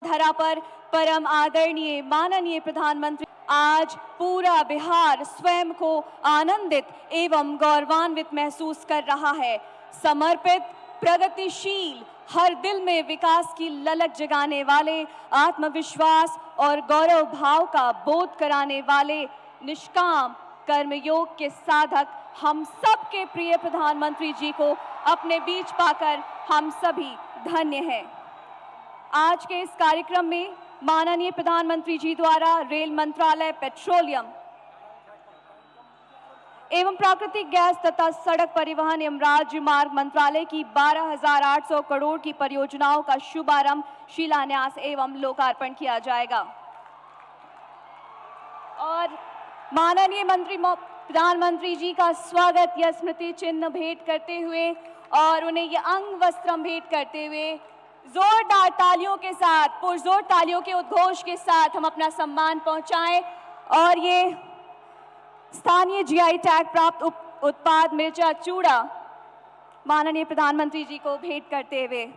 धरा पर परम आदरणीय माननीय प्रधानमंत्री, आज पूरा बिहार स्वयं को आनंदित एवं गौरवान्वित महसूस कर रहा है। समर्पित, प्रगतिशील, हर दिल में विकास की ललक जगाने वाले, आत्मविश्वास और गौरव भाव का बोध कराने वाले, निष्काम कर्मयोग के साधक हम सबके प्रिय प्रधानमंत्री जी को अपने बीच पाकर हम सभी धन्य हैं। आज के इस कार्यक्रम में माननीय प्रधानमंत्री जी द्वारा रेल मंत्रालय, पेट्रोलियम एवं प्राकृतिक गैस तथा सड़क परिवहन एवं राजमार्ग मंत्रालय की 12,800 करोड़ की परियोजनाओं का शुभारंभ, शिलान्यास एवं लोकार्पण किया जाएगा। और माननीय प्रधानमंत्री जी का स्वागत या स्मृति चिन्ह भेंट करते हुए और उन्हें ये अंग वस्त्रम भेंट करते हुए जोरदार तालियों के साथ, पुरजोर तालियों के उद्घोष के साथ हम अपना सम्मान पहुंचाएं और ये स्थानीय जीआई टैग प्राप्त उत्पाद मिर्चा चूड़ा माननीय प्रधानमंत्री जी को भेंट करते हुए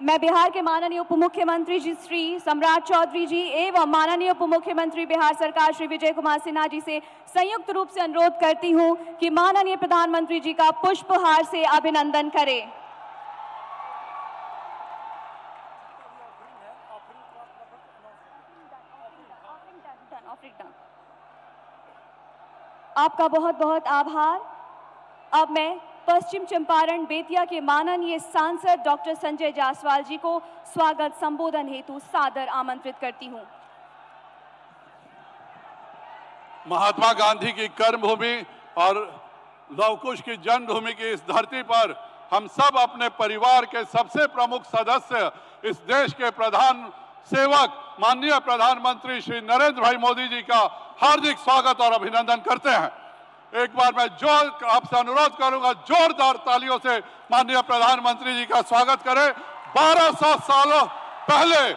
मैं बिहार के माननीय उप मुख्यमंत्री जी श्री सम्राट चौधरी जी एवं माननीय उप मुख्यमंत्री बिहार सरकार श्री विजय कुमार सिन्हा जी से संयुक्त रूप से अनुरोध करती हूं कि माननीय प्रधानमंत्री जी का पुष्पहार से अभिनंदन करें। आपका बहुत बहुत आभार। अब मैं पश्चिम चंपारण बेतिया के माननीय सांसद डॉक्टर संजय जायसवाल जी को स्वागत संबोधन हेतु सादर आमंत्रित करती हूं। महात्मा गांधी की कर्मभूमि और लवकुश की जन्मभूमि की इस धरती पर हम सब अपने परिवार के सबसे प्रमुख सदस्य, इस देश के प्रधान सेवक माननीय प्रधानमंत्री श्री नरेंद्र भाई मोदी जी का हार्दिक स्वागत और अभिनंदन करते हैं। एक बार मैं आपसे अनुरोध करूंगा, जोरदार तालियों से माननीय प्रधानमंत्री जी का स्वागत करें। 1200 सालों पहले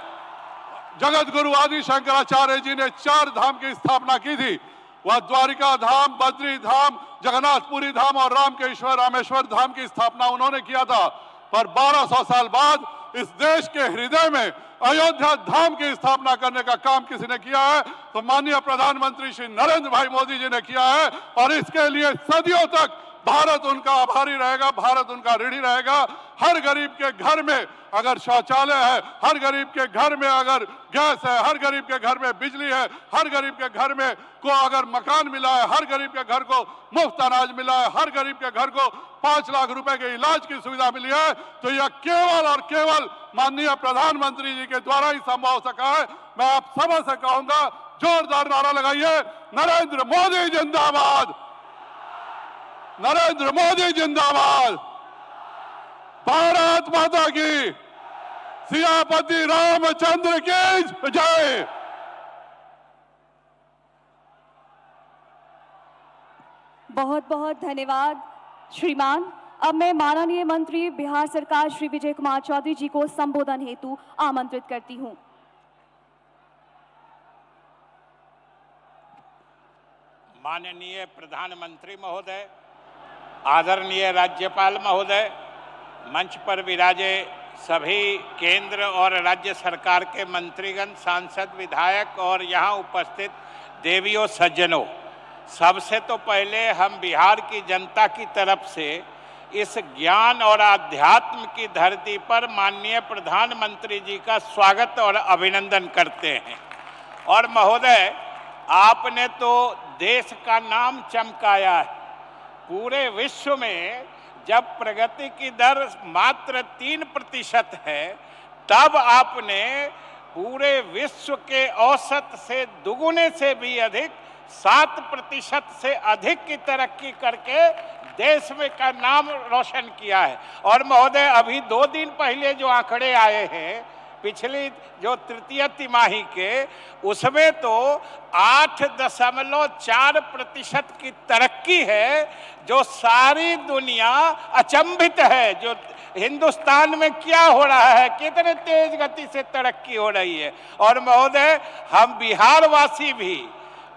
जगत गुरु आदि शंकराचार्य जी ने 4 धाम की स्थापना की थी। वह द्वारिका धाम, बद्री धाम, जगन्नाथपुरी धाम और रामेश्वर धाम की स्थापना उन्होंने किया था। पर 1200 साल बाद इस देश के हृदय में अयोध्या धाम की स्थापना करने का काम किसी ने किया है तो माननीय प्रधानमंत्री श्री नरेंद्र भाई मोदी जी ने किया है। और इसके लिए सदियों तक भारत उनका आभारी रहेगा, भारत उनका ऋणी रहेगा। हर गरीब के घर में अगर शौचालय है, हर गरीब के घर में अगर गैस है, हर गरीब के घर में बिजली है, हर गरीब के घर में को अगर मकान मिला है, हर गरीब के घर को मुफ्त अनाज मिला है, हर गरीब के घर को 5 लाख रुपए के इलाज की सुविधा मिली है, तो यह केवल और केवल माननीय प्रधानमंत्री जी के द्वारा ही संभव हो सका है। मैं आप सब से कहूंगा, जोरदार नारा लगाइए, नरेंद्र मोदी जिंदाबाद, नरेंद्र मोदी जिंदाबाद, भारत माता की, सियापति रामचंद्र की जय। बहुत बहुत धन्यवाद श्रीमान। अब मैं माननीय मंत्री बिहार सरकार श्री विजय कुमार चौधरी जी को संबोधन हेतु आमंत्रित करती हूं। माननीय प्रधानमंत्री महोदय, आदरणीय राज्यपाल महोदय, मंच पर विराजे सभी केंद्र और राज्य सरकार के मंत्रीगण, सांसद, विधायक और यहाँ उपस्थित देवियों सज्जनों, सबसे तो पहले हम बिहार की जनता की तरफ से इस ज्ञान और आध्यात्म की धरती पर माननीय प्रधानमंत्री जी का स्वागत और अभिनंदन करते हैं। और महोदय, आपने तो देश का नाम चमकाया है। पूरे विश्व में जब प्रगति की दर मात्र 3% है, तब आपने पूरे विश्व के औसत से दुगुने से भी अधिक 7% से अधिक की तरक्की करके देश में का नाम रोशन किया है। और महोदय, अभी 2 दिन पहले जो आंकड़े आए हैं पिछली जो तृतीय तिमाही के, उसमें तो 8.4% की तरक्की है, जो सारी दुनिया अचंभित है। जो हिंदुस्तान में क्या हो रहा है, कितने तेज गति से तरक्की हो रही है। और महोदय, हम बिहार वासी भी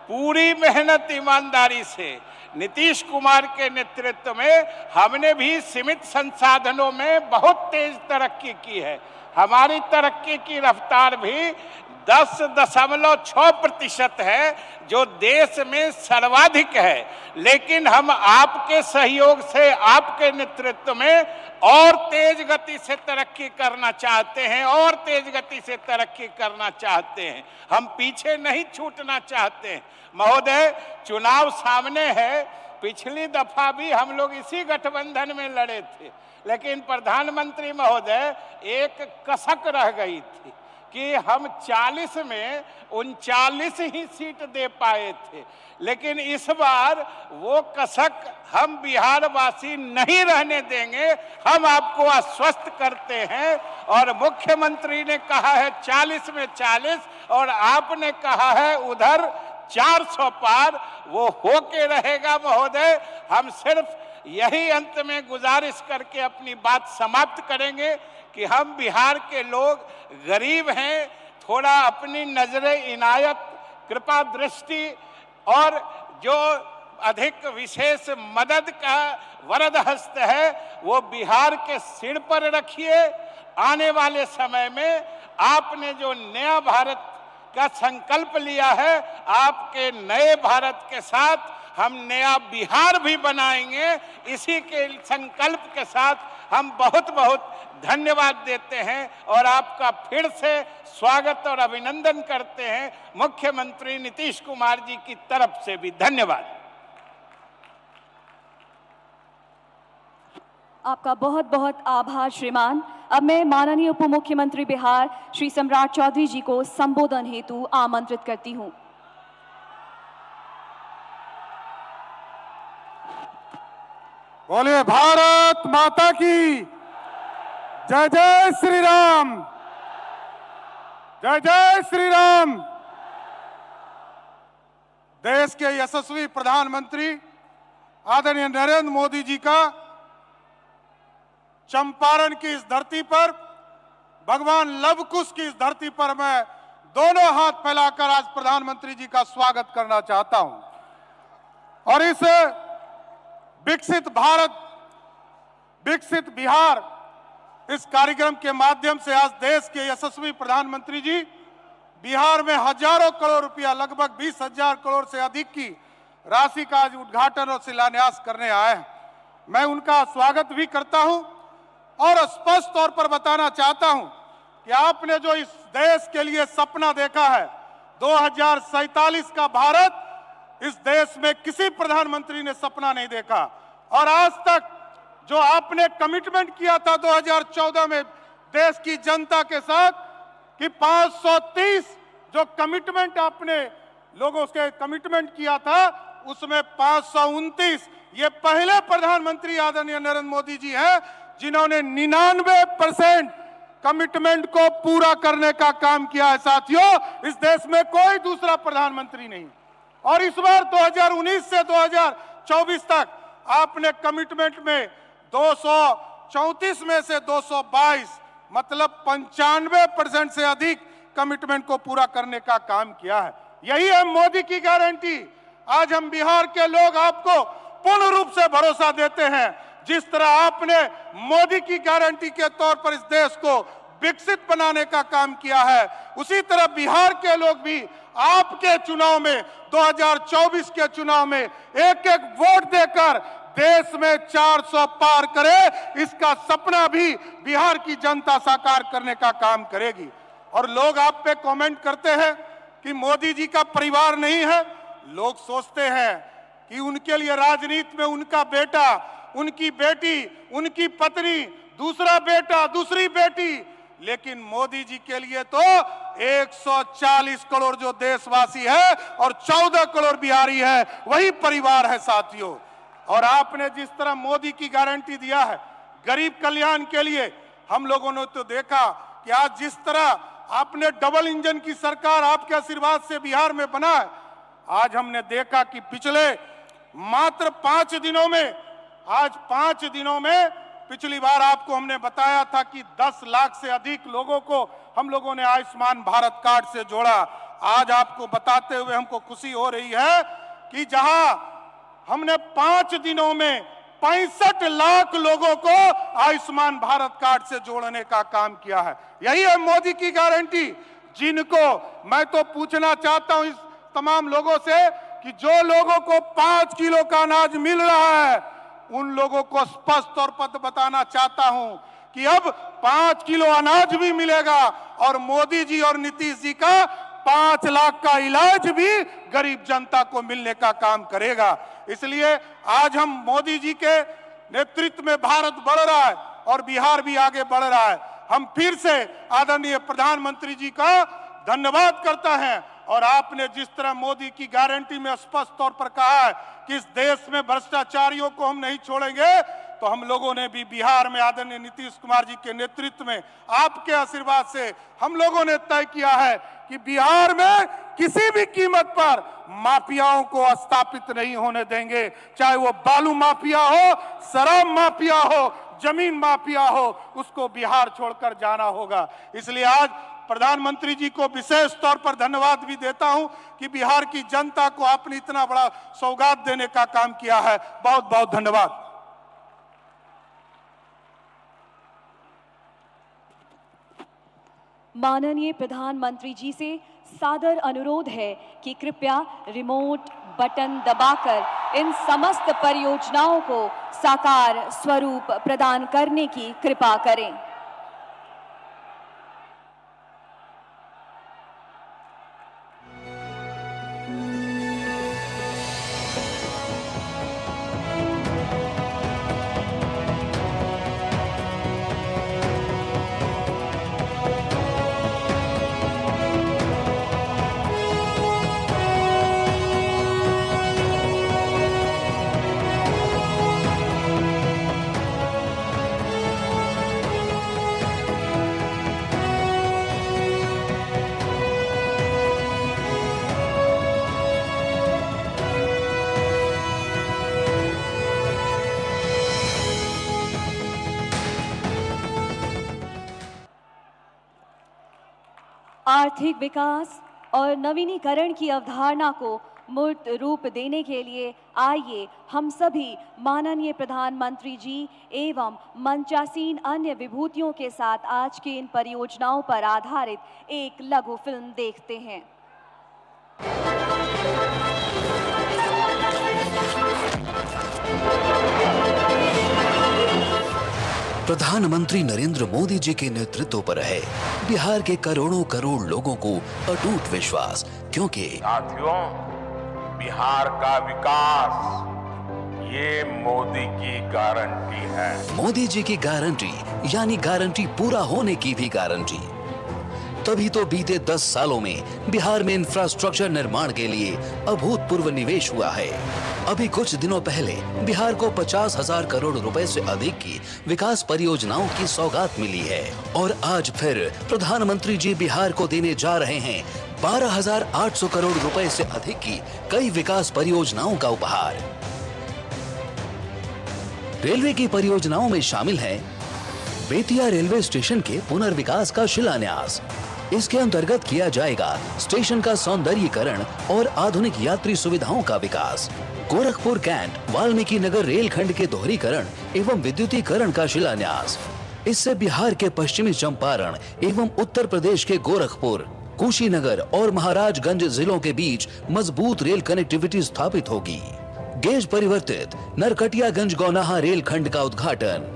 पूरी मेहनत ईमानदारी से नीतीश कुमार के नेतृत्व में हमने भी सीमित संसाधनों में बहुत तेज तरक्की की है। हमारी तरक्की की रफ्तार भी 10.6% है, जो देश में सर्वाधिक है। लेकिन हम आपके सहयोग से, आपके नेतृत्व में और तेज गति से तरक्की करना चाहते हैं, और तेज गति से तरक्की करना चाहते हैं। हम पीछे नहीं छूटना चाहते हैं। महोदय, चुनाव सामने है। पिछली दफा भी हम लोग इसी गठबंधन में लड़े थे, लेकिन प्रधानमंत्री महोदय एक कसक रह गई थी कि हम 40 में 39 ही सीट दे पाए थे। लेकिन इस बार वो कसक हम बिहार वासी नहीं रहने देंगे। हम आपको आश्वस्त करते हैं, और मुख्यमंत्री ने कहा है 40 में 40, और आपने कहा है उधर 400 पार, वो होके रहेगा महोदय। हम सिर्फ यही अंत में गुजारिश करके अपनी बात समाप्त करेंगे कि हम बिहार के लोग गरीब हैं, थोड़ा अपनी नजरे इनायत, कृपा दृष्टि और जो अधिक विशेष मदद का वरद हस्त है वो बिहार के सिर पर रखिए। आने वाले समय में आपने जो नया भारत का संकल्प लिया है, आपके नए भारत के साथ हम नया बिहार भी बनाएंगे। इसी के संकल्प के साथ हम बहुत बहुत धन्यवाद देते हैं और आपका फिर से स्वागत और अभिनंदन करते हैं। मुख्यमंत्री नीतीश कुमार जी की तरफ से भी धन्यवाद। आपका बहुत बहुत आभार श्रीमान। अब मैं माननीय उप मुख्यमंत्री बिहार श्री सम्राट चौधरी जी को संबोधन हेतु आमंत्रित करती हूं। बोलिए भारत माता की जय। जय श्री राम, जय जय श्री राम। देश के यशस्वी प्रधानमंत्री आदरणीय नरेंद्र मोदी जी का चंपारण की इस धरती पर, भगवान लवकुश की इस धरती पर मैं दोनों हाथ फैलाकर आज प्रधानमंत्री जी का स्वागत करना चाहता हूं। और इस विकसित भारत, विकसित बिहार, इस कार्यक्रम के माध्यम से आज देश के यशस्वी प्रधानमंत्री जी बिहार में हजारों करोड़ रुपया, लगभग 20,000 करोड़ से अधिक की राशि का आज उद्घाटन और शिलान्यास करने आए हैं। मैं उनका स्वागत भी करता हूं और स्पष्ट तौर पर बताना चाहता हूं कि आपने जो इस देश के लिए सपना देखा है 2047 का भारत, इस देश में किसी प्रधानमंत्री ने सपना नहीं देखा। और आज तक जो आपने कमिटमेंट किया था 2014 में देश की जनता के साथ कि 530 जो कमिटमेंट आपने लोगों से कमिटमेंट किया था, उसमें 529 ये पहले प्रधानमंत्री आदरणीय नरेंद्र मोदी जी हैं जिन्होंने 99% कमिटमेंट को पूरा करने का काम किया है। साथियों, इस देश में कोई दूसरा प्रधानमंत्री नहीं। और इस बार 2019 से 2024 तक आपने कमिटमेंट में 234 में से 222 मतलब 95% से अधिक कमिटमेंट को पूरा करने का काम किया है। यही है मोदी की गारंटी। आज हम बिहार के लोग आपको पूर्ण रूप से भरोसा देते हैं। जिस तरह आपने मोदी की गारंटी के तौर पर इस देश को विकसित बनाने का काम किया है, उसी तरह बिहार के लोग भी आपके चुनाव में, 2024 के चुनाव में एक एक वोट देकर देश में 400 पार करे, इसका सपना भी बिहार की जनता साकार करने का काम करेगी। और लोग आप पे कमेंट करते हैं कि मोदी जी का परिवार नहीं है। लोग सोचते हैं कि उनके लिए राजनीति में उनका बेटा, उनकी बेटी, उनकी पत्नी, दूसरा बेटा, दूसरी बेटी, लेकिन मोदी जी के लिए तो 140 करोड़ जो देशवासी है और 14 करोड़ बिहारी है, वही परिवार है साथियों। और आपने जिस तरह मोदी की गारंटी दिया है गरीब कल्याण के लिए, हम लोगों ने तो देखा कि आज जिस तरह आपने डबल इंजन की सरकार आपके आशीर्वाद से बिहार में बना है, आज हमने देखा कि पिछले मात्र 5 दिनों में, आज 5 दिनों में, पिछली बार आपको हमने बताया था कि 10 लाख से अधिक लोगों को हम लोगों ने आयुष्मान भारत कार्ड से जोड़ा। आज आपको बताते हुए हमको खुशी हो रही है कि जहां हमने 5 दिनों में 65 लाख लोगों को आयुष्मान भारत कार्ड से जोड़ने का काम किया है। यही है मोदी की गारंटी। जिनको मैं तो पूछना चाहता हूं इस तमाम लोगों से कि जो लोगों को 5 किलो का अनाज मिल रहा है, उन लोगों को स्पष्ट तौर पर बताना चाहता हूं कि अब 5 किलो अनाज भी मिलेगा और मोदी जी और नीतीश जी का 5 लाख का इलाज भी गरीब जनता को मिलने का काम करेगा। इसलिए आज हम मोदी जी के नेतृत्व में भारत बढ़ रहा है और बिहार भी आगे बढ़ रहा है। हम फिर से आदरणीय प्रधानमंत्री जी का धन्यवाद करता है। और आपने जिस तरह मोदी की गारंटी में स्पष्ट तौर पर कहा है कि इस देश में भ्रष्टाचारियों को हम नहीं छोड़ेंगे, तो हम लोगों ने भी बिहार में आदरणीय नीतीश कुमार जी के नेतृत्व में आपके आशीर्वाद से हम लोगों ने तय किया है कि बिहार में किसी भी कीमत पर माफियाओं को स्थापित नहीं होने देंगे। चाहे वो बालू माफिया हो, शराब माफिया हो, जमीन माफिया हो, उसको बिहार छोड़कर जाना होगा। इसलिए आज प्रधानमंत्री जी को विशेष तौर पर धन्यवाद भी देता हूं कि बिहार की जनता को आपने इतना बड़ा सौगात देने का काम किया है। बहुत बहुत धन्यवाद। माननीय प्रधानमंत्री जी से सादर अनुरोध है कि कृपया रिमोट बटन दबाकर इन समस्त परियोजनाओं को साकार स्वरूप प्रदान करने की कृपा करें। आर्थिक विकास और नवीनीकरण की अवधारणा को मूर्त रूप देने के लिए आइए हम सभी माननीय प्रधानमंत्री जी एवं मंचासीन अन्य विभूतियों के साथ आज की इन परियोजनाओं पर आधारित एक लघु फिल्म देखते हैं। प्रधानमंत्री नरेंद्र मोदी जी के नेतृत्व पर है बिहार के करोड़ों करोड़ लोगों को अटूट विश्वास, क्योंकि साथियों, बिहार का विकास ये मोदी की गारंटी है। मोदी जी की गारंटी यानी गारंटी पूरा होने की भी गारंटी। तभी तो बीते 10 सालों में बिहार में इंफ्रास्ट्रक्चर निर्माण के लिए अभूतपूर्व निवेश हुआ है। अभी कुछ दिनों पहले बिहार को 50,000 करोड़ रुपए से अधिक की विकास परियोजनाओं की सौगात मिली है और आज फिर प्रधानमंत्री जी बिहार को देने जा रहे हैं 12,800 करोड़ रुपए से अधिक की कई विकास परियोजनाओं का उपहार। रेलवे की परियोजनाओं में शामिल है बेतिया रेलवे स्टेशन के पुनर्विकास का शिलान्यास। इसके अंतर्गत किया जाएगा स्टेशन का सौंदर्यीकरण और आधुनिक यात्री सुविधाओं का विकास। गोरखपुर कैंट वाल्मीकि नगर रेलखंड के दोहरीकरण एवं विद्युतीकरण का शिलान्यास। इससे बिहार के पश्चिमी चंपारण एवं उत्तर प्रदेश के गोरखपुर, कुशीनगर और महाराजगंज जिलों के बीच मजबूत रेल कनेक्टिविटी स्थापित होगी। गेज परिवर्तित नरकटियागंज गौनाहा रेलखंड का उद्घाटन।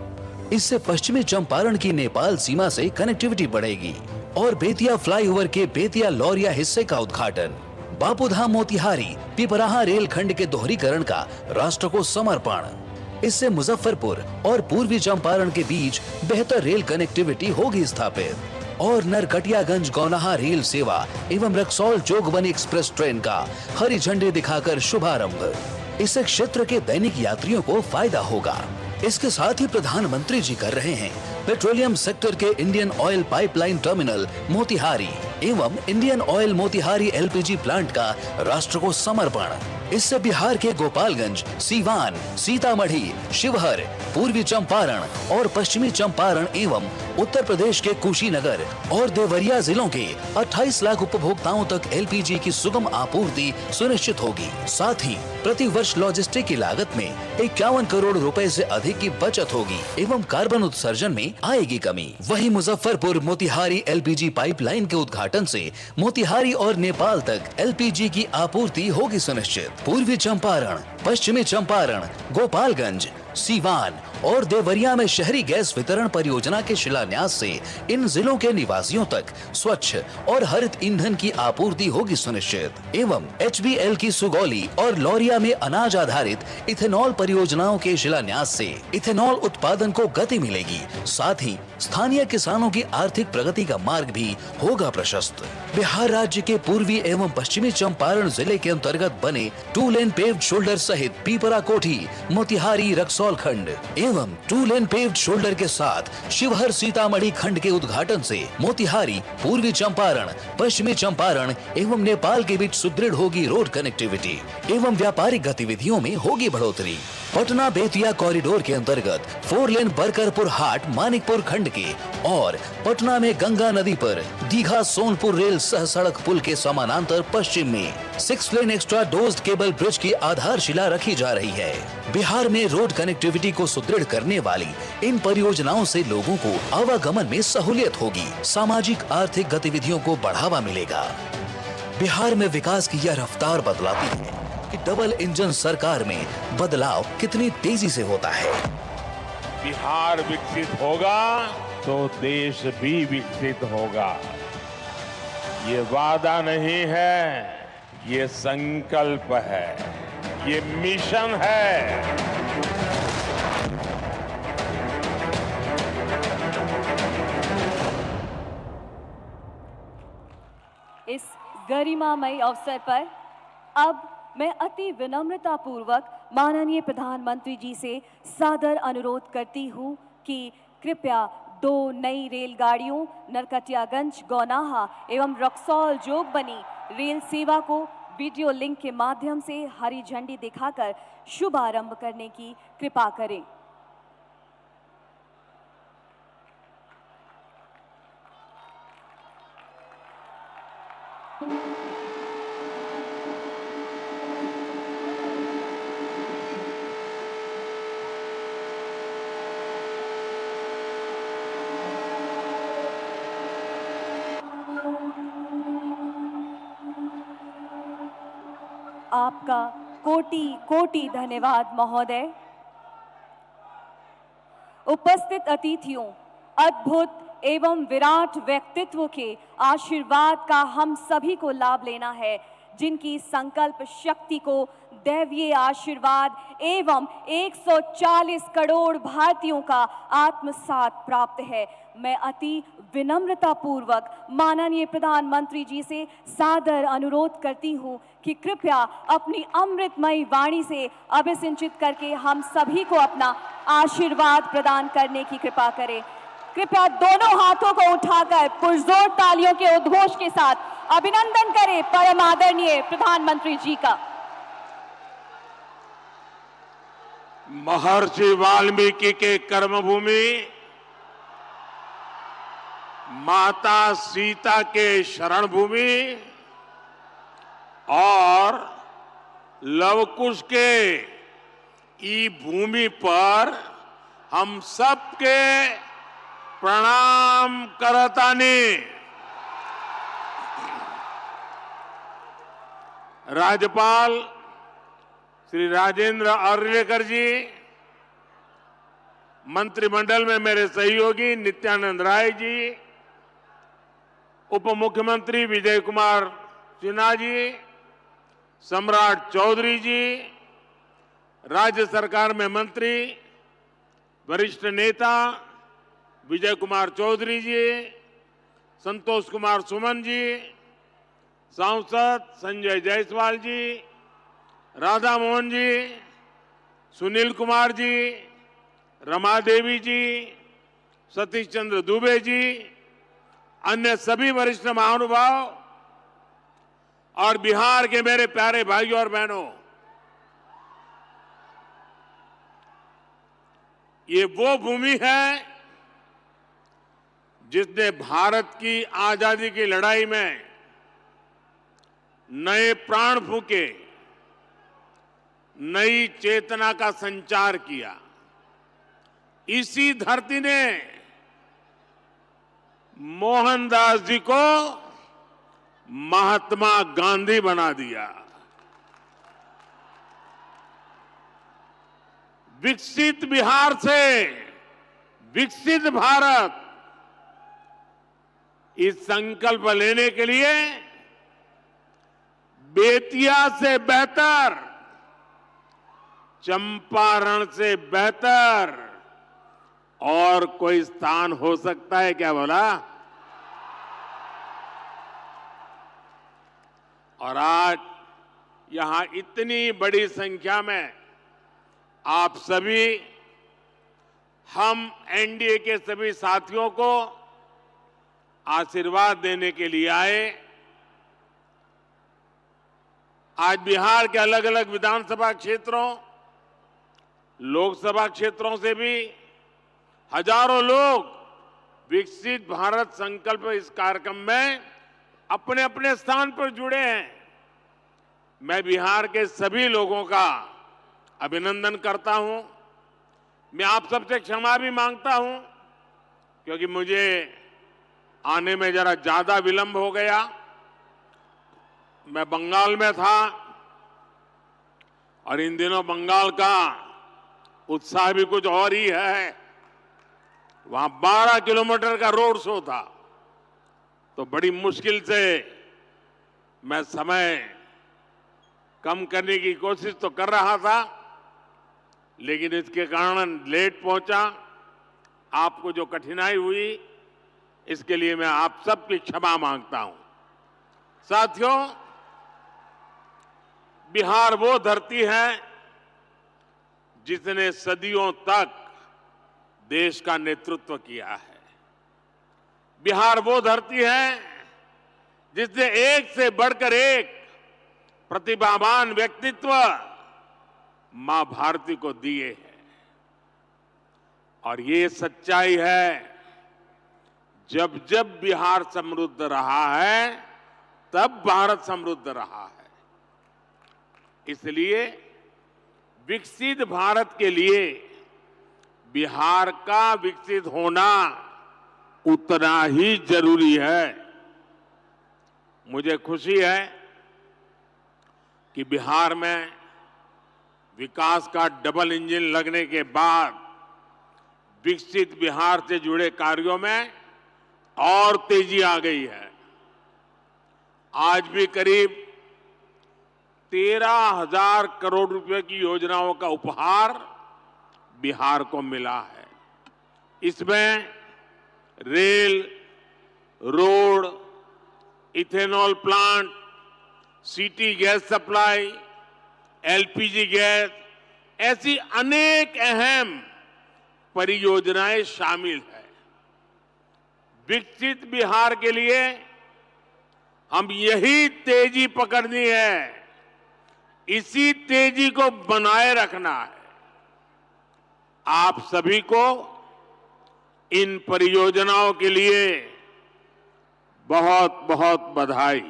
इससे पश्चिमी चंपारण की नेपाल सीमा से कनेक्टिविटी बढ़ेगी और बेतिया फ्लाईओवर के बेतिया लौरिया हिस्से का उद्घाटन। बापूधाम मोतिहारी पिपराहा रेलखंड के दोहरीकरण का राष्ट्र को समर्पण। इससे मुजफ्फरपुर और पूर्वी चंपारण के बीच बेहतर रेल कनेक्टिविटी होगी स्थापित और नरकटियागंज गौनाहा रेल सेवा एवं रक्सौल जोगबनी एक्सप्रेस ट्रेन का हरी झंडी दिखाकर शुभारंभ। इससे क्षेत्र के दैनिक यात्रियों को फायदा होगा। इसके साथ ही प्रधानमंत्री जी कर रहे हैं पेट्रोलियम सेक्टर के Indian oil pipeline terminal Motihari. एवं Indian oil Motihari LPG plant का राष्ट्र को समर्पण। इससे बिहार के गोपालगंज, सीवान, सीतामढ़ी, शिवहर, पूर्वी चंपारण और पश्चिमी चंपारण एवं उत्तर प्रदेश के कुशीनगर और देवरिया जिलों के 28 लाख उपभोक्ताओं तक एलपीजी की सुगम आपूर्ति सुनिश्चित होगी। साथ ही प्रति वर्ष लॉजिस्टिक की लागत में 51 करोड़ रुपए से अधिक की बचत होगी एवं कार्बन उत्सर्जन में आएगी कमी। वहीं मुजफ्फरपुर मोतिहारी एलपीजी पाइपलाइन के उद्घाटन से मोतिहारी और नेपाल तक एलपीजी की आपूर्ति होगी सुनिश्चित। पूर्वी चंपारण, पश्चिमी चंपारण, गोपालगंज, सीवान और देवरिया में शहरी गैस वितरण परियोजना के शिलान्यास से इन जिलों के निवासियों तक स्वच्छ और हरित ईंधन की आपूर्ति होगी सुनिश्चित। एवं एचबीएल की सुगौली और लौरिया में अनाज आधारित इथेनॉल परियोजनाओं के शिलान्यास से इथेनॉल उत्पादन को गति मिलेगी। साथ ही स्थानीय किसानों की आर्थिक प्रगति का मार्ग भी होगा प्रशस्त। बिहार राज्य के पूर्वी एवं पश्चिमी चंपारण जिले के अंतर्गत बने 2 लेन पेव्ड शोल्डर सहित पीपरा कोठी, मोतिहारी, रक्सौल खंड एवं 2 लेन पेव्ड शोल्डर के साथ शिवहर सीतामढ़ी खंड के उद्घाटन से मोतिहारी, पूर्वी चंपारण, पश्चिमी चंपारण एवं नेपाल के बीच सुदृढ़ होगी रोड कनेक्टिविटी एवं व्यापारिक गतिविधियों में होगी बढ़ोतरी। पटना बेतिया कॉरिडोर के अंतर्गत 4 लेन बरकरपुर हाट मानिकपुर खंड के और पटना में गंगा नदी पर दीघा सोनपुर रेल सह सड़क पुल के समानांतर पश्चिम में 6 लेन एक्स्ट्रा डोज्ड केबल ब्रिज की आधारशिला रखी जा रही है। बिहार में रोड कनेक्टिविटी को सुदृढ़ करने वाली इन परियोजनाओं से लोगों को आवागमन में सहूलियत होगी, सामाजिक आर्थिक गतिविधियों को बढ़ावा मिलेगा। बिहार में विकास की यह रफ्तार बतलाती है कि डबल इंजन सरकार में बदलाव कितनी तेजी से होता है। बिहार विकसित होगा तो देश भी विकसित होगा। ये वादा नहीं है, ये संकल्प है, ये मिशन है। इस गरिमामय अवसर पर अब मैं अति विनम्रता पूर्वक माननीय प्रधानमंत्री जी से सादर अनुरोध करती हूँ कि कृपया 2 नई रेलगाड़ियों नरकटियागंज गौनाहा एवं रक्सौल जोगबनी रेल सेवा को वीडियो लिंक के माध्यम से हरी झंडी दिखाकर शुभारंभ करने की कृपा करें। आपका कोटि कोटि धन्यवाद महोदय। उपस्थित अतिथियों, अद्भुत एवं विराट व्यक्तित्व के आशीर्वाद का हम सभी को लाभ लेना है, जिनकी संकल्प शक्ति को दैवीय आशीर्वाद एवं 140 करोड़ भारतीयों का आत्मसात प्राप्त है। मैं अति विनम्रता पूर्वक माननीय प्रधानमंत्री जी से सादर अनुरोध करती हूं कि कृपया अपनी अमृतमयी वाणी से अभिसिंचित करके हम सभी को अपना आशीर्वाद प्रदान करने की कृपा करें। कृपया दोनों हाथों को उठाकर पुरजोर तालियों के उद्घोष के साथ अभिनंदन करें परम आदरणीय प्रधानमंत्री जी का। महर्षि वाल्मीकि के कर्मभूमि, माता सीता के शरण भूमि और लवकुश के ई भूमि पर हम सबके प्रणाम करतानी। राज्यपाल श्री राजेंद्र अर्लेकर जी, मंत्रिमंडल में मेरे सहयोगी नित्यानंद राय जी, उप मुख्यमंत्री विजय कुमार सिन्हा जी, सम्राट चौधरी जी, राज्य सरकार में मंत्री वरिष्ठ नेता विजय कुमार चौधरी जी, संतोष कुमार सुमन जी, सांसद संजय जायसवाल जी, राधा मोहन जी, सुनील कुमार जी, रमा देवी जी, सतीश चंद्र दुबे जी, अन्य सभी वरिष्ठ महानुभाव और बिहार के मेरे प्यारे भाइयों और बहनों, ये वो भूमि है जिसने भारत की आजादी की लड़ाई में नए प्राण फूंके, नई चेतना का संचार किया। इसी धरती ने मोहनदास जी को महात्मा गांधी बना दिया। विकसित बिहार से विकसित भारत, इस संकल्प लेने के लिए बेतिया से बेहतर, चंपारण से बेहतर और कोई स्थान हो सकता है क्या बोला? और आज यहां इतनी बड़ी संख्या में आप सभी, हम एनडीए के सभी साथियों को आशीर्वाद देने के लिए आए। आज बिहार के अलग अलग विधानसभा क्षेत्रों, लोकसभा क्षेत्रों से भी हजारों लोग विकसित भारत संकल्प इस कार्यक्रम में अपने अपने स्थान पर जुड़े हैं। मैं बिहार के सभी लोगों का अभिनंदन करता हूं। मैं आप सबसे क्षमा भी मांगता हूं क्योंकि मुझे आने में जरा ज्यादा विलंब हो गया। मैं बंगाल में था और इन दिनों बंगाल का उत्साह भी कुछ और ही है। वहां 12 किलोमीटर का रोड शो था, तो बड़ी मुश्किल से मैं समय कम करने की कोशिश तो कर रहा था, लेकिन इसके कारण लेट पहुंचा। आपको जो कठिनाई हुई, इसके लिए मैं आप सबकी क्षमा मांगता हूं। साथियों, बिहार वो धरती है जिसने सदियों तक देश का नेतृत्व किया है। बिहार वो धरती है जिसने एक से बढ़कर एक प्रतिभावान व्यक्तित्व मां भारती को दिए हैं। और ये सच्चाई है, जब जब बिहार समृद्ध रहा है तब भारत समृद्ध रहा है। इसलिए विकसित भारत के लिए बिहार का विकसित होना उतना ही जरूरी है। मुझे खुशी है कि बिहार में विकास का डबल इंजन लगने के बाद विकसित बिहार से जुड़े कार्यों में और तेजी आ गई है। आज भी करीब 13,000 करोड़ रुपए की योजनाओं का उपहार बिहार को मिला है। इसमें rail, road, ethanol plant, city gas supply, LPG gas, ऐसी अनेक अहम परियोजनाएं शामिल है। विकसित बिहार के लिए हम यही तेजी पकड़नी है, इसी तेजी को बनाए रखना है। आप सभी को इन परियोजनाओं के लिए बहुत बहुत बधाई।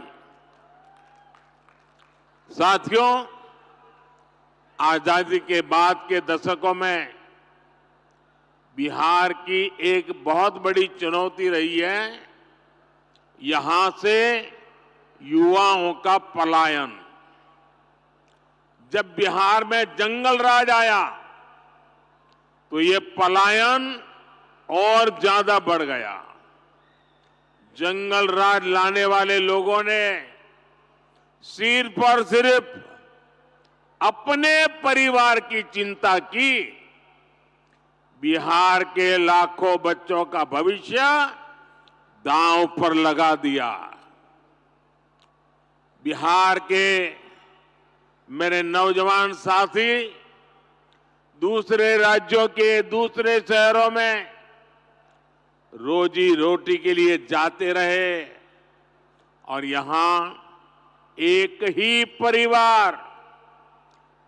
साथियों, आजादी के बाद के दशकों में बिहार की एक बहुत बड़ी चुनौती रही है, यहां से युवाओं का पलायन। जब बिहार में जंगल राज आया तो ये पलायन और ज्यादा बढ़ गया। जंगल राज लाने वाले लोगों ने सिर्फ और सिर्फ अपने परिवार की चिंता की, बिहार के लाखों बच्चों का भविष्य दांव पर लगा दिया। बिहार के मेरे नौजवान साथी दूसरे राज्यों के दूसरे शहरों में रोजी रोटी के लिए जाते रहे और यहां एक ही परिवार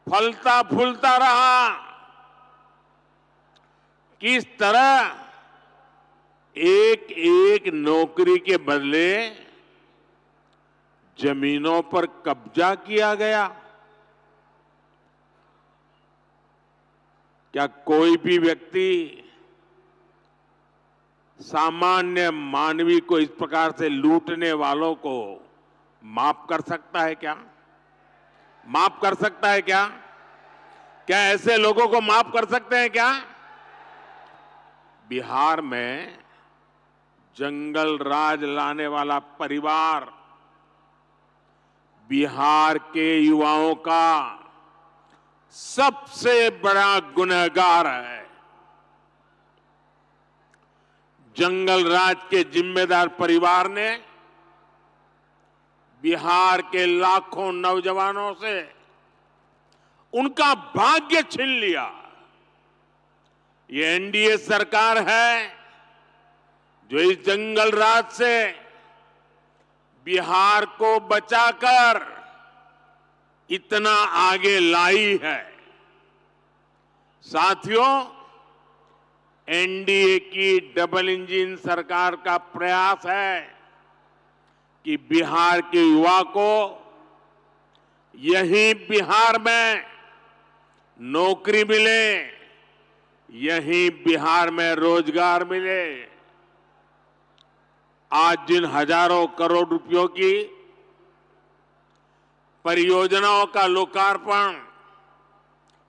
फलता फूलता रहा। किस तरह एक एक नौकरी के बदले जमीनों पर कब्जा किया गया। क्या कोई भी व्यक्ति सामान्य मानवी को इस प्रकार से लूटने वालों को माफ कर सकता है क्या? माफ कर सकता है क्या? क्या ऐसे लोगों को माफ कर सकते हैं क्या? बिहार में जंगल राज लाने वाला परिवार बिहार के युवाओं का सबसे बड़ा गुनहगार है। जंगल राज के जिम्मेदार परिवार ने बिहार के लाखों नौजवानों से उनका भाग्य छीन लिया। ये एनडीए सरकार है जो इस जंगल राज से बिहार को बचाकर इतना आगे लाई है। साथियों, एनडीए की डबल इंजन सरकार का प्रयास है कि बिहार के युवा को यहीं बिहार में नौकरी मिले, यहीं बिहार में रोजगार मिले। आज जिन हजारों करोड़ रुपयों की परियोजनाओं का लोकार्पण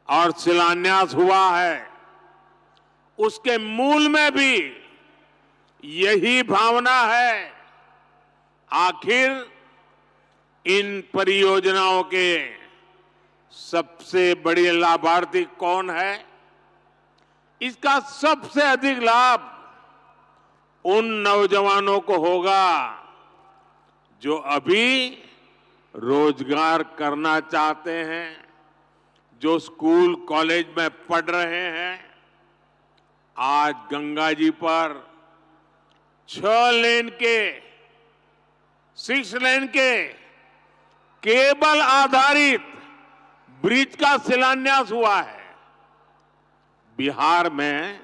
और शिलान्यास हुआ है, उसके मूल में भी यही भावना है। आखिर इन परियोजनाओं के सबसे बड़े लाभार्थी कौन है? इसका सबसे अधिक लाभ उन नौजवानों को होगा जो अभी रोजगार करना चाहते हैं, जो स्कूल कॉलेज में पढ़ रहे हैं। आज गंगा जी पर 6 लेन के केबल आधारित ब्रिज का शिलान्यास हुआ है। बिहार में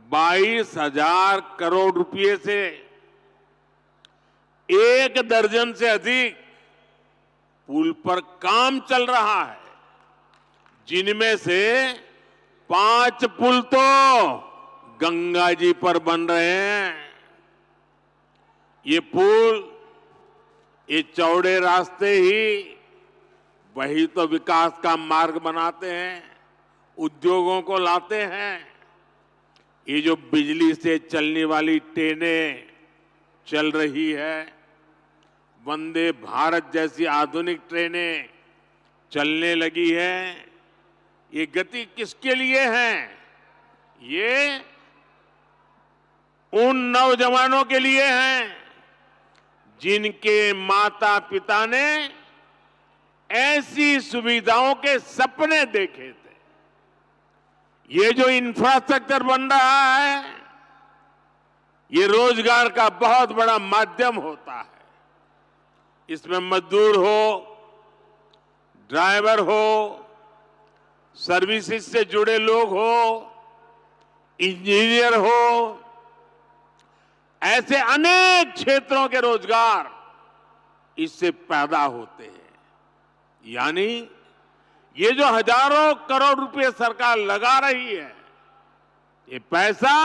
22,000 करोड़ रुपए से 1 दर्जन से अधिक पुल पर काम चल रहा है, जिनमें से 5 पुल तो गंगा जी पर बन रहे हैं। ये पुल, ये चौड़े रास्ते ही वही तो विकास का मार्ग बनाते हैं, उद्योगों को लाते हैं। ये जो बिजली से चलने वाली ट्रेनें चल रही है, वंदे भारत जैसी आधुनिक ट्रेनें चलने लगी है, ये गति किसके लिए है? ये उन नौजवानों के लिए हैं जिनके माता पिता ने ऐसी सुविधाओं के सपने देखे थे। ये जो इंफ्रास्ट्रक्चर बन रहा है, ये रोजगार का बहुत बड़ा माध्यम होता है। इसमें मजदूर हो, ड्राइवर हो, सर्विसेज से जुड़े लोग हो, इंजीनियर हो, ऐसे अनेक क्षेत्रों के रोजगार इससे पैदा होते हैं। यानी ये जो हजारों करोड़ रुपए सरकार लगा रही है, ये पैसा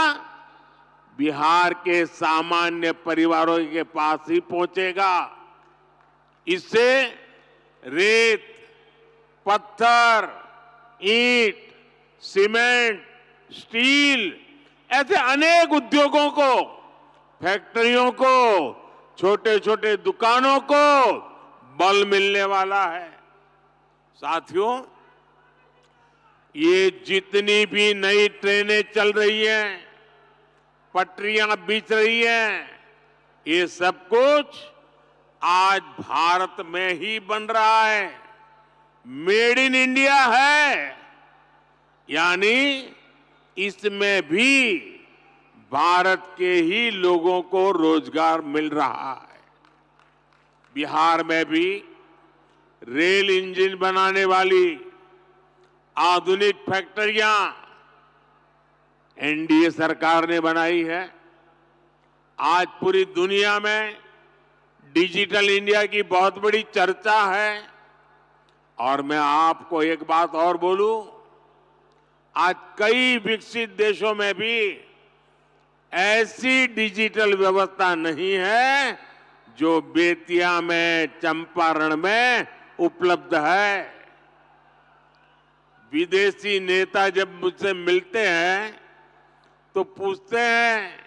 बिहार के सामान्य परिवारों के पास ही पहुंचेगा। इससे रेत, पत्थर, ईंट, सीमेंट, स्टील ऐसे अनेक उद्योगों को, फैक्ट्रियों को, छोटे छोटे दुकानों को बल मिलने वाला है। साथियों, ये जितनी भी नई ट्रेनें चल रही हैं, पटरियां बिछ रही हैं, ये सब कुछ आज भारत में ही बन रहा है। मेड इन इंडिया है, यानी इसमें भी भारत के ही लोगों को रोजगार मिल रहा है। बिहार में भी रेल इंजन बनाने वाली आधुनिक फैक्ट्रियां एनडीए सरकार ने बनाई है। आज पूरी दुनिया में डिजिटल इंडिया की बहुत बड़ी चर्चा है। और मैं आपको एक बात और बोलूं, आज कई विकसित देशों में भी ऐसी डिजिटल व्यवस्था नहीं है जो बेतिया में, चंपारण में उपलब्ध है। विदेशी नेता जब मुझसे मिलते हैं तो पूछते हैं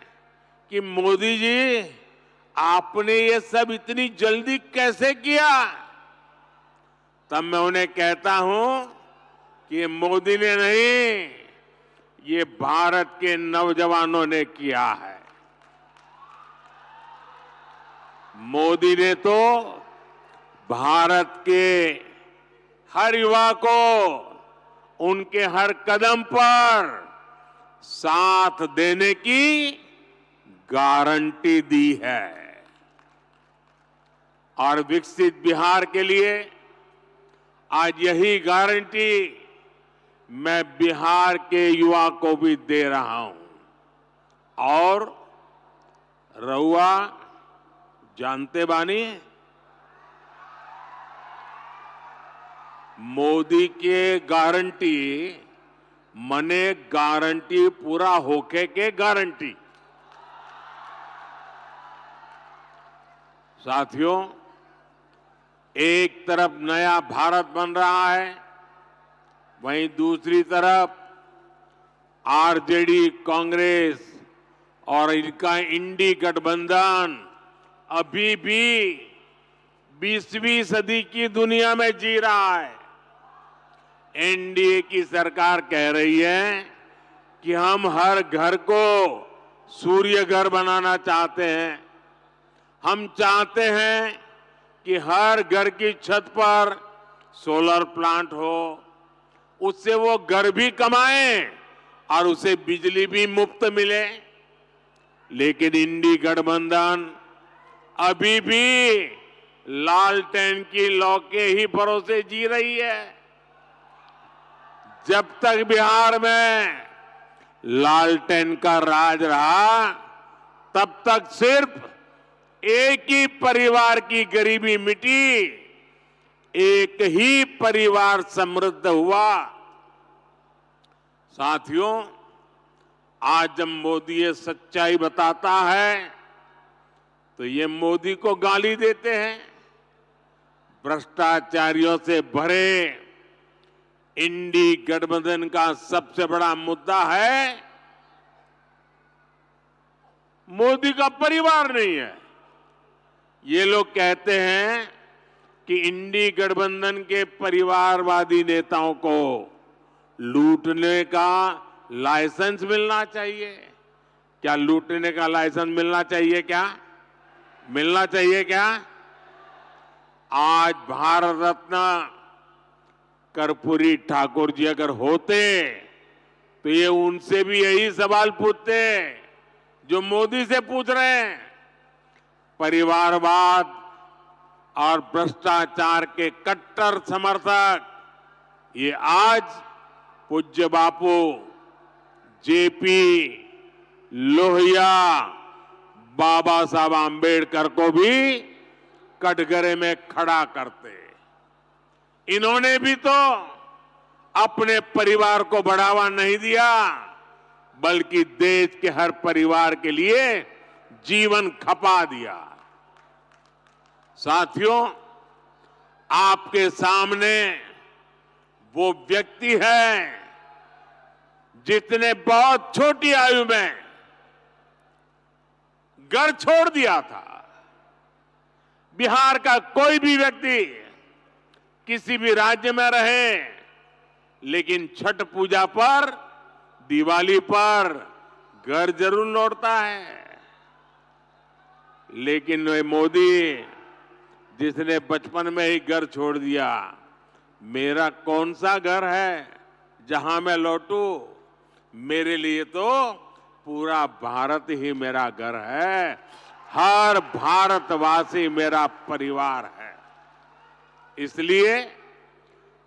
कि मोदी जी, आपने ये सब इतनी जल्दी कैसे किया? तब मैं उन्हें कहता हूं कि ये मोदी ने नहीं, ये भारत के नौजवानों ने किया है। मोदी ने तो भारत के हर युवा को उनके हर कदम पर साथ देने की गारंटी दी है। और विकसित बिहार के लिए आज यही गारंटी मैं बिहार के युवा को भी दे रहा हूं। और रउआ जानते बानी, मोदी के गारंटी मने गारंटी पूरा होके के गारंटी। साथियों, एक तरफ नया भारत बन रहा है, वहीं दूसरी तरफ आरजेडी, कांग्रेस और इनका इंडी गठबंधन अभी भी 20वीं सदी की दुनिया में जी रहा है। एनडीए की सरकार कह रही है कि हम हर घर को सूर्य घर बनाना चाहते हैं। हम चाहते हैं कि हर घर की छत पर सोलर प्लांट हो, उससे वो घर भी कमाएं और उसे बिजली भी मुफ्त मिले। लेकिन इंडी गठबंधन अभी भी लालटेन की लौ के ही भरोसे जी रही है। जब तक बिहार में लालटेन का राज रहा, तब तक सिर्फ एक ही परिवार की गरीबी मिटी, एक ही परिवार समृद्ध हुआ। साथियों, आज जब मोदी ये सच्चाई बताता है तो ये मोदी को गाली देते हैं। भ्रष्टाचारियों से भरे इंडी गठबंधन का सबसे बड़ा मुद्दा है मोदी का परिवार नहीं है। ये लोग कहते हैं कि इंडी गठबंधन के परिवारवादी नेताओं को लूटने का लाइसेंस मिलना चाहिए। क्या लूटने का लाइसेंस मिलना चाहिए? क्या मिलना चाहिए? क्या आज भारत रत्न कर्पूरी ठाकुर जी अगर होते तो ये उनसे भी यही सवाल पूछते जो मोदी से पूछ रहे हैं। परिवारवाद और भ्रष्टाचार के कट्टर समर्थक ये आज पूज्य बापू जेपी लोहिया, बाबा साहब आंबेडकर को भी कटघरे में खड़ा करते। इन्होंने भी तो अपने परिवार को बढ़ावा नहीं दिया, बल्कि देश के हर परिवार के लिए जीवन खपा दिया। साथियों, आपके सामने वो व्यक्ति है जिसने बहुत छोटी आयु में घर छोड़ दिया था। बिहार का कोई भी व्यक्ति किसी भी राज्य में रहे, लेकिन छठ पूजा पर, दिवाली पर घर जरूर लौटता है। लेकिन वे मोदी जिसने बचपन में ही घर छोड़ दिया, मेरा कौन सा घर है जहां मैं लौटूं? मेरे लिए तो पूरा भारत ही मेरा घर है, हर भारतवासी मेरा परिवार है। इसलिए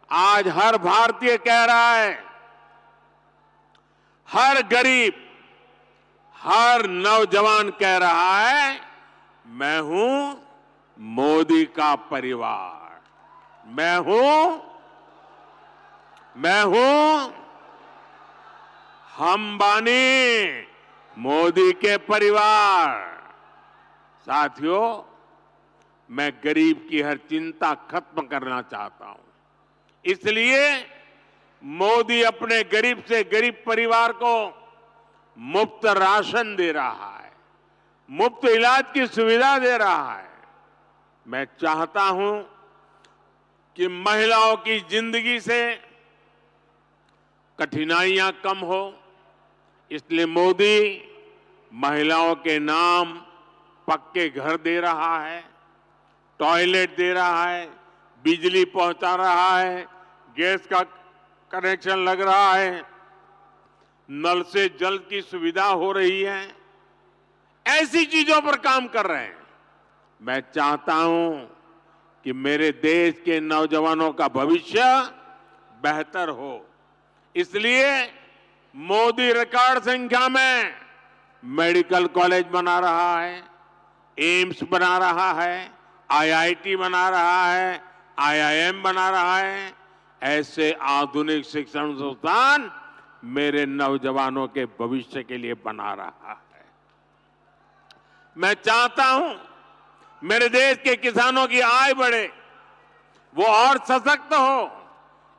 आज हर भारतीय कह रहा है, हर गरीब, हर नौजवान कह रहा है, मैं हूं मोदी का परिवार, मैं हूं हम बानी मोदी के परिवार। साथियों, मैं गरीब की हर चिंता खत्म करना चाहता हूं। इसलिए मोदी अपने गरीब से गरीब परिवार को मुफ्त राशन दे रहा है, मुफ्त इलाज की सुविधा दे रहा है। मैं चाहता हूं कि महिलाओं की जिंदगी से कठिनाइयां कम हो, इसलिए मोदी महिलाओं के नाम पक्के घर दे रहा है, टॉयलेट दे रहा है, बिजली पहुंचा रहा है, गैस का कनेक्शन लग रहा है, नल से जल की सुविधा हो रही है। ऐसी चीजों पर काम कर रहे हैं। मैं चाहता हूं कि मेरे देश के नौजवानों का भविष्य बेहतर हो। इसलिए मोदी रिकॉर्ड संख्या में मेडिकल कॉलेज बना रहा है, एम्स बना रहा है, आईआईटी बना रहा है, आईआईएम बना रहा है। ऐसे आधुनिक शिक्षण संस्थान मेरे नौजवानों के भविष्य के लिए बना रहा है। मैं चाहता हूं मेरे देश के किसानों की आय बढ़े, वो और सशक्त हो।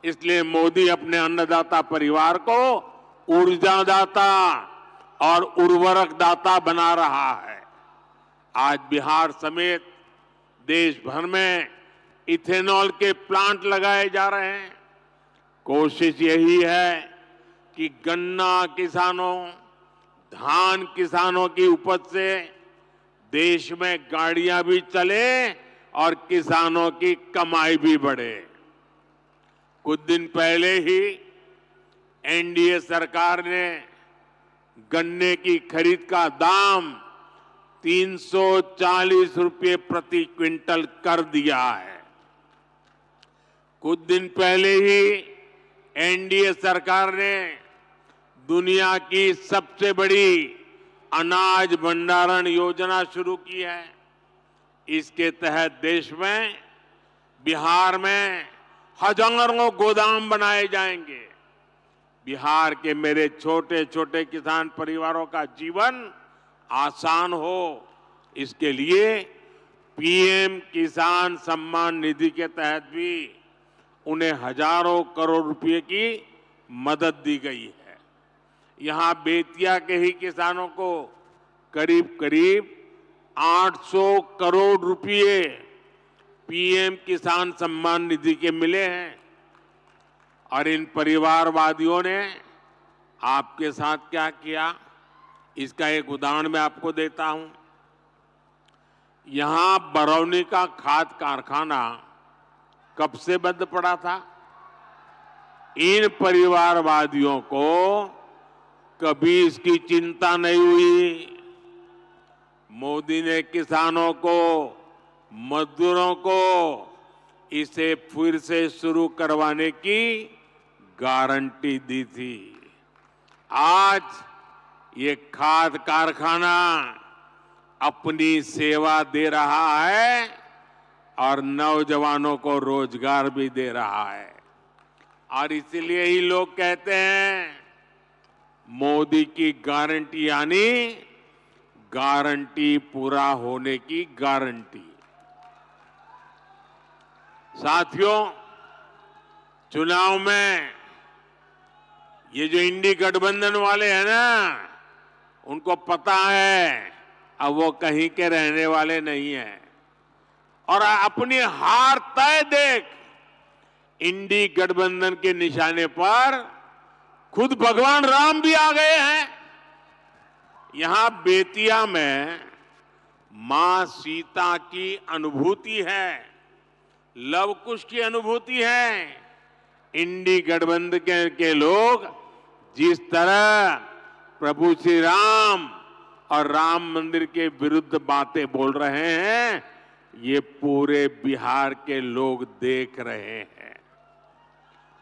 इसलिए मोदी अपने अन्नदाता परिवार को ऊर्जादाता और उर्वरक दाता बना रहा है। आज बिहार समेत देश भर में इथेनॉल के प्लांट लगाए जा रहे हैं। कोशिश यही है कि गन्ना किसानों, धान किसानों की उपज से देश में गाड़ियां भी चले और किसानों की कमाई भी बढ़े। कुछ दिन पहले ही एनडीए सरकार ने गन्ने की खरीद का दाम 340 रुपये प्रति क्विंटल कर दिया है। कुछ दिन पहले ही एनडीए सरकार ने दुनिया की सबसे बड़ी अनाज भंडारण योजना शुरू की है। इसके तहत देश में, बिहार में हजारों गोदाम बनाए जाएंगे। बिहार के मेरे छोटे छोटे किसान परिवारों का जीवन आसान हो, इसके लिए पीएम किसान सम्मान निधि के तहत भी उन्हें हजारों करोड़ रुपए की मदद दी गई है। यहां बेतिया के ही किसानों को करीब करीब 800 करोड़ रुपए पीएम किसान सम्मान निधि के मिले हैं। और इन परिवारवादियों ने आपके साथ क्या किया, इसका एक उदाहरण मैं आपको देता हूं। यहां बरौनी का खाद कारखाना कब से बंद पड़ा था? इन परिवारवादियों को कभी इसकी चिंता नहीं हुई। मोदी ने किसानों को, मजदूरों को इसे फिर से शुरू करवाने की गारंटी दी थी। आज ये खाद कारखाना अपनी सेवा दे रहा है और नौजवानों को रोजगार भी दे रहा है। और इसलिए ही लोग कहते हैं मोदी की गारंटी यानी गारंटी पूरा होने की गारंटी। साथियों, चुनाव में ये जो इंडी गठबंधन वाले हैं ना, उनको पता है अब वो कहीं के रहने वाले नहीं हैं और अपनी हार तय देख इंडी गठबंधन के निशाने पर खुद भगवान राम भी आ गए हैं। यहां बेतिया में मां सीता की अनुभूति है, लव कुश की अनुभूति है। इंडी गठबंधन के लोग जिस तरह प्रभु श्री राम और राम मंदिर के विरुद्ध बातें बोल रहे हैं, ये पूरे बिहार के लोग देख रहे हैं।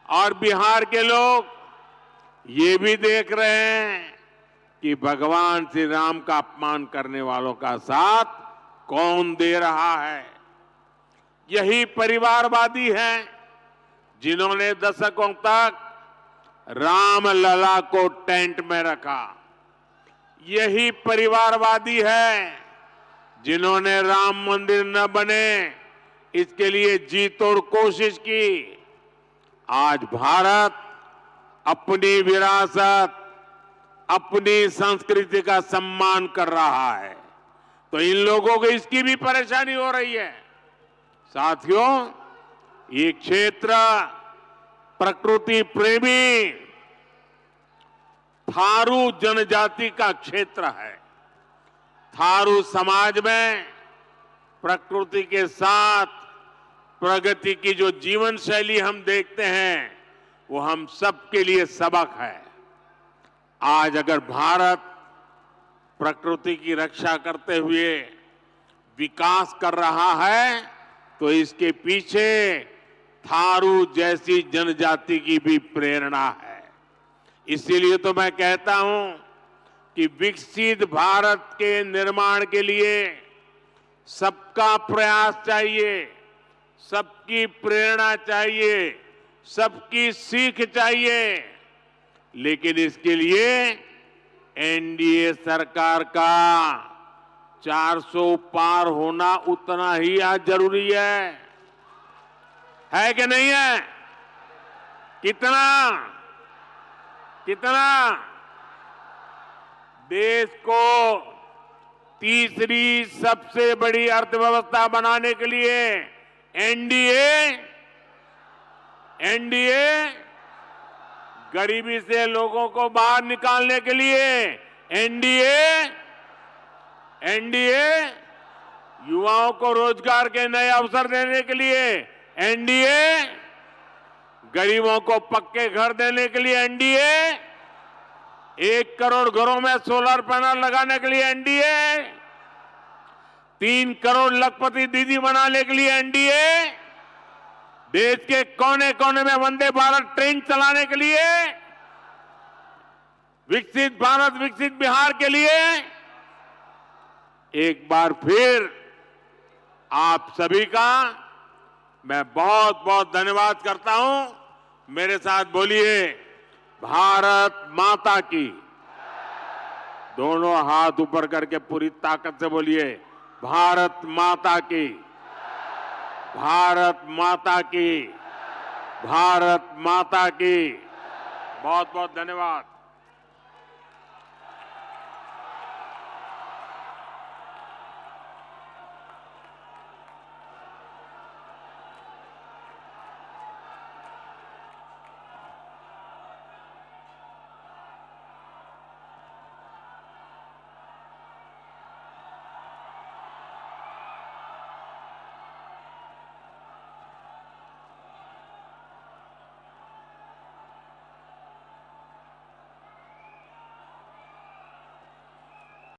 और बिहार के लोग ये भी देख रहे हैं कि भगवान श्री राम का अपमान करने वालों का साथ कौन दे रहा है। यही परिवारवादी हैं जिन्होंने दशकों तक राम लला को टेंट में रखा। यही परिवारवादी है जिन्होंने राम मंदिर न बने इसके लिए जी तोड़ कोशिश की। आज भारत अपनी विरासत, अपनी संस्कृति का सम्मान कर रहा है, तो इन लोगों को इसकी भी परेशानी हो रही है। साथियों, ये क्षेत्र प्रकृति प्रेमी थारू जनजाति का क्षेत्र है। थारू समाज में प्रकृति के साथ प्रगति की जो जीवन शैली हम देखते हैं, वो हम सबके लिए सबक है। आज अगर भारत प्रकृति की रक्षा करते हुए विकास कर रहा है, तो इसके पीछे थारू जैसी जनजाति की भी प्रेरणा है। इसीलिए तो मैं कहता हूं कि विकसित भारत के निर्माण के लिए सबका प्रयास चाहिए, सबकी प्रेरणा चाहिए, सबकी सीख चाहिए। लेकिन इसके लिए एनडीए सरकार का 400 पार होना उतना ही आज जरूरी है कि नहीं है? कितना देश को तीसरी सबसे बड़ी अर्थव्यवस्था बनाने के लिए एनडीए गरीबी से लोगों को बाहर निकालने के लिए एनडीए युवाओं को रोजगार के नए अवसर देने के लिए एनडीए गरीबों को पक्के घर देने के लिए एनडीए 1 करोड़ घरों में सोलर पैनल लगाने के लिए एनडीए 3 करोड़ लखपति दीदी बनाने के लिए एनडीए देश के कोने कोने में वंदे भारत ट्रेन चलाने के लिए विकसित भारत विकसित बिहार के लिए एक बार फिर आप सभी का मैं बहुत बहुत धन्यवाद करता हूं। मेरे साथ बोलिए, भारत माता की। दोनों हाथ ऊपर करके पूरी ताकत से बोलिए, भारत माता की, भारत माता की, भारत माता की। बहुत बहुत धन्यवाद।